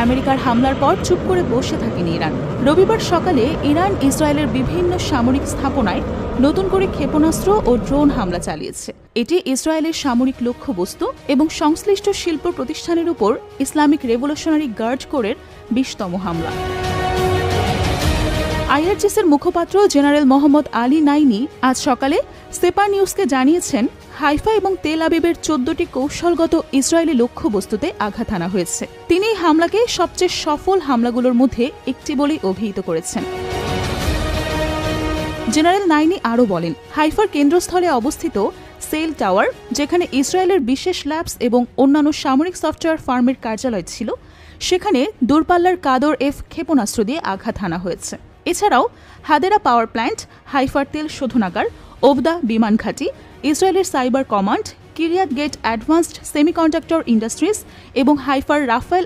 আমেরিকার হামলার পর চুপ করে বসে থাকেনি ইরান। রবিবার সকালে ইরান ইসরায়েলের বিভিন্ন সামরিক স্থাপনায় নতুন করে ক্ষেপণাস্ত্র ও ড্রোন হামলা চালিয়েছে। এটি ইসরায়েলের সামরিক লক্ষ্যবস্তু এবং সংশ্লিষ্ট শিল্প প্রতিষ্ঠানের উপর ইসলামিক রেভলিউশনারি গার্ড কোরের ২০তম হামলা। আইআরজিসির মুখপাত্র জেনারেল মোহাম্মদ আলী নাইনি আজ সকালে সেপা নিউজকে জানিয়েছেন, হাইফা এবং তেল আবিবের ১৪টি কৌশলগত ইসরায়েলি লক্ষ্যবস্তুতে আঘাত হানা হয়েছে। তিনি হামলাকে সবচেয়ে সফল হামলাগুলোর মধ্যে একটি বলেই অভিহিত করেছেন। জেনারেল নাইনি আরও বলেন, হাইফার কেন্দ্রস্থলে অবস্থিত সেল টাওয়ার, যেখানে ইসরায়েলের বিশেষ ল্যাবস এবং অন্যান্য সামরিক সফটওয়্যার ফার্মের কার্যালয় ছিল, সেখানে দূরপাল্লার কাদর এফ ক্ষেপণাস্ত্র দিয়ে আঘাত হানা হয়েছে। এছাড়াও হাদেরা পাওয়ার প্ল্যান্ট, হাইফার তেল শোধনাগার, ওবদা বিমান ঘাঁটি, ইসরায়েলের cyber command, Kiryat Gat advanced semiconductor industries এবং হাইফার রাফায়েল